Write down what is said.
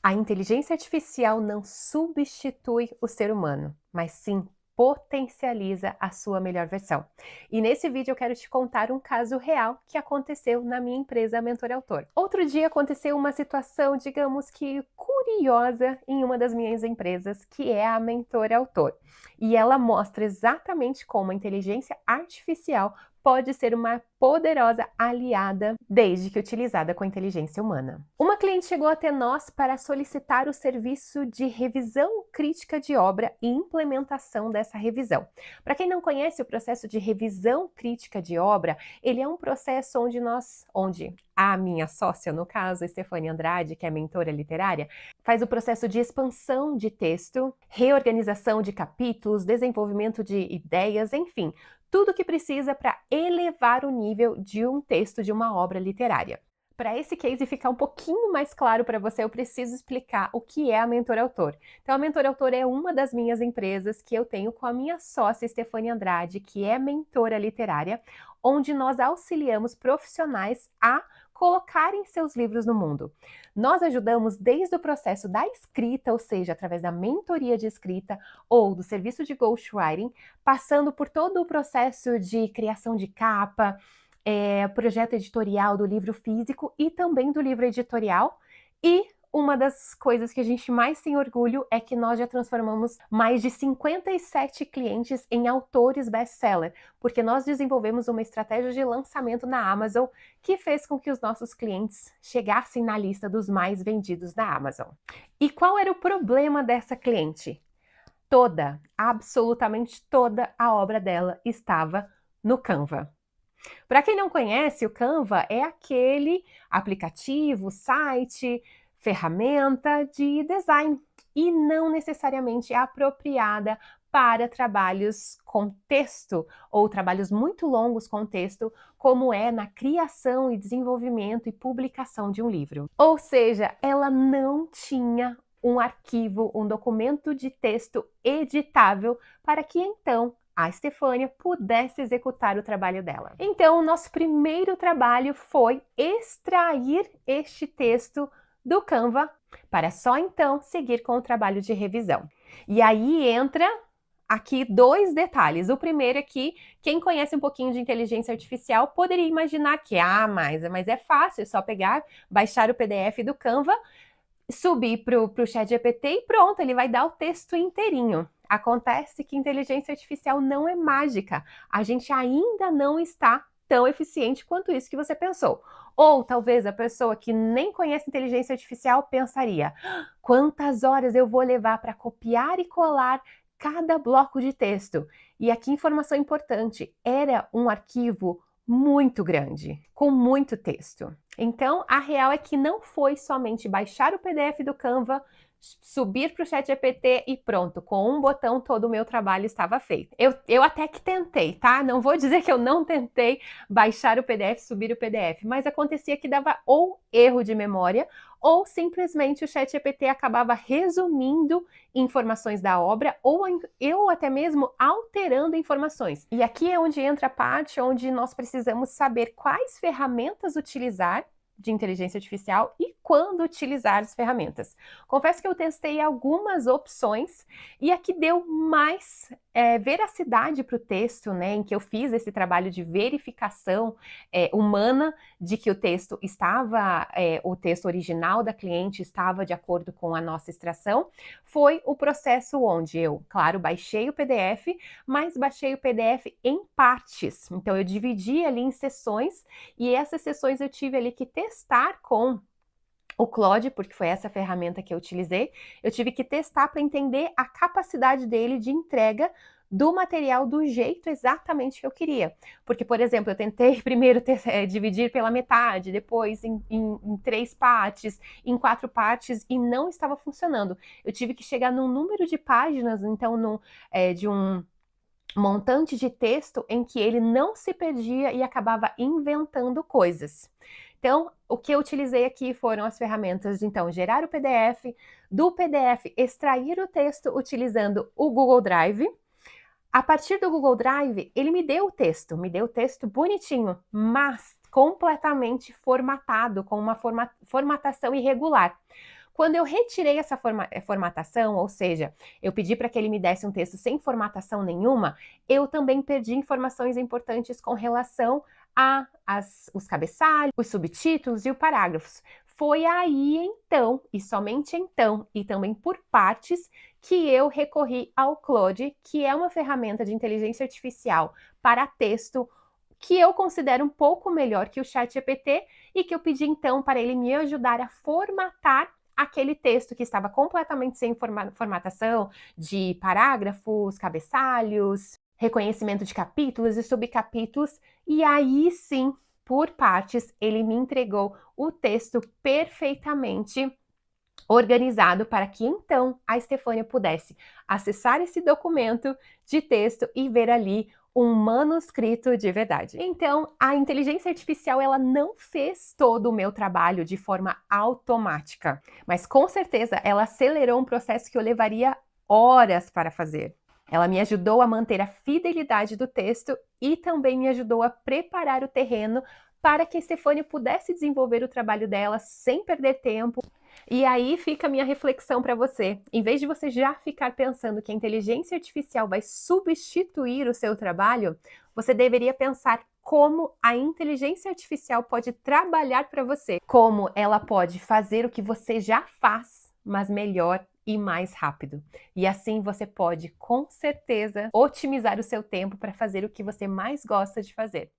A inteligência artificial não substitui o ser humano, mas sim potencializa a sua melhor versão. E nesse vídeo eu quero te contar um caso real que aconteceu na minha empresa Mentor Autor. Outro dia aconteceu uma situação, digamos que curiosa, em uma das minhas empresas, que é a Mentor Autor. E ela mostra exatamente como a inteligência artificial pode ser uma poderosa aliada desde que utilizada com a inteligência humana. Uma cliente chegou até nós para solicitar o serviço de revisão crítica de obra e implementação dessa revisão. Para quem não conhece o processo de revisão crítica de obra, ele é um processo onde a minha sócia, no caso, Estefânia Andrade, que é mentora literária, faz o processo de expansão de texto, reorganização de capítulos, desenvolvimento de ideias, enfim, tudo o que precisa para elevar o nível de um texto de uma obra literária. Para esse case ficar um pouquinho mais claro para você, eu preciso explicar o que é a Mentor Autor. Então, a Mentor Autor é uma das minhas empresas que eu tenho com a minha sócia, Estefânia Andrade, que é mentora literária, onde nós auxiliamos profissionais a colocarem seus livros no mundo. Nós ajudamos desde o processo da escrita, ou seja, através da mentoria de escrita ou do serviço de ghostwriting, passando por todo o processo de criação de capa, projeto editorial do livro físico e também do livro editorial. E uma das coisas que a gente mais tem orgulho é que nós já transformamos mais de 57 clientes em autores best-seller, porque nós desenvolvemos uma estratégia de lançamento na Amazon que fez com que os nossos clientes chegassem na lista dos mais vendidos da Amazon. E qual era o problema dessa cliente? Absolutamente toda a obra dela estava no Canva. Para quem não conhece, o Canva é aquele aplicativo, site, ferramenta de design e não necessariamente apropriada para trabalhos com texto ou trabalhos muito longos com texto, como é na criação e desenvolvimento e publicação de um livro. Ou seja, ela não tinha um arquivo, um documento de texto editável para que então a Estefânia pudesse executar o trabalho dela. Então, o nosso primeiro trabalho foi extrair este texto do Canva para só então seguir com o trabalho de revisão. E aí entra aqui dois detalhes. O primeiro é que quem conhece um pouquinho de inteligência artificial poderia imaginar que, mas é fácil, é só pegar, baixar o PDF do Canva, subir para o ChatGPT e pronto, ele vai dar o texto inteirinho. Acontece que inteligência artificial não é mágica. A gente ainda não está tão eficiente quanto isso que você pensou. Ou talvez a pessoa que nem conhece inteligência artificial pensaria: quantas horas eu vou levar para copiar e colar cada bloco de texto? E aqui informação importante, era um arquivo muito grande, com muito texto. Então, a real é que não foi somente baixar o PDF do Canva, subir para o ChatGPT e pronto, com um botão todo o meu trabalho estava feito. Eu até que tentei, tá? Não vou dizer que eu não tentei baixar o PDF, subir o PDF, mas acontecia que dava ou erro de memória ou simplesmente o ChatGPT acabava resumindo informações da obra ou eu até mesmo alterando informações. E aqui é onde entra a parte onde nós precisamos saber quais ferramentas utilizar de inteligência artificial e quando utilizar as ferramentas. Confesso que eu testei algumas opções e aqui deu mais veracidade para o texto, né, em que eu fiz esse trabalho de verificação humana de que o texto estava, o texto original da cliente estava de acordo com a nossa extração, foi o processo onde eu, claro, baixei o PDF, mas baixei o PDF em partes. Então eu dividi ali em seções e essas seções eu tive ali que testar com o Claude, porque foi essa ferramenta que eu utilizei. Eu tive que testar para entender a capacidade dele de entrega do material do jeito exatamente que eu queria. Porque, por exemplo, eu tentei primeiro dividir pela metade, depois em 3 partes, em 4 partes, e não estava funcionando. Eu tive que chegar num número de páginas, então, de um montante de texto em que ele não se perdia e acabava inventando coisas. Então, o que eu utilizei aqui foram as ferramentas de, então, gerar o PDF, do PDF extrair o texto utilizando o Google Drive. A partir do Google Drive, ele me deu o texto bonitinho, mas completamente formatado, com uma formatação irregular. Quando eu retirei essa formatação, ou seja, eu pedi para que ele me desse um texto sem formatação nenhuma, eu também perdi informações importantes com relação os cabeçalhos, os subtítulos e os parágrafos. Foi aí então, e somente então, e também por partes, que eu recorri ao Claude, que é uma ferramenta de inteligência artificial para texto que eu considero um pouco melhor que o ChatGPT e que eu pedi então para ele me ajudar a formatar aquele texto que estava completamente sem formatação de parágrafos, cabeçalhos, reconhecimento de capítulos e subcapítulos, e aí sim, por partes, ele me entregou o texto perfeitamente organizado para que então a Estefânia pudesse acessar esse documento de texto e ver ali um manuscrito de verdade. Então, a inteligência artificial ela não fez todo o meu trabalho de forma automática, mas com certeza ela acelerou um processo que eu levaria horas para fazer. Ela me ajudou a manter a fidelidade do texto e também me ajudou a preparar o terreno para que a Estefânia pudesse desenvolver o trabalho dela sem perder tempo. E aí fica a minha reflexão para você. Em vez de você já ficar pensando que a inteligência artificial vai substituir o seu trabalho, você deveria pensar como a inteligência artificial pode trabalhar para você, como ela pode fazer o que você já faz, mas melhor e mais rápido. E assim você pode, com certeza, otimizar o seu tempo para fazer o que você mais gosta de fazer.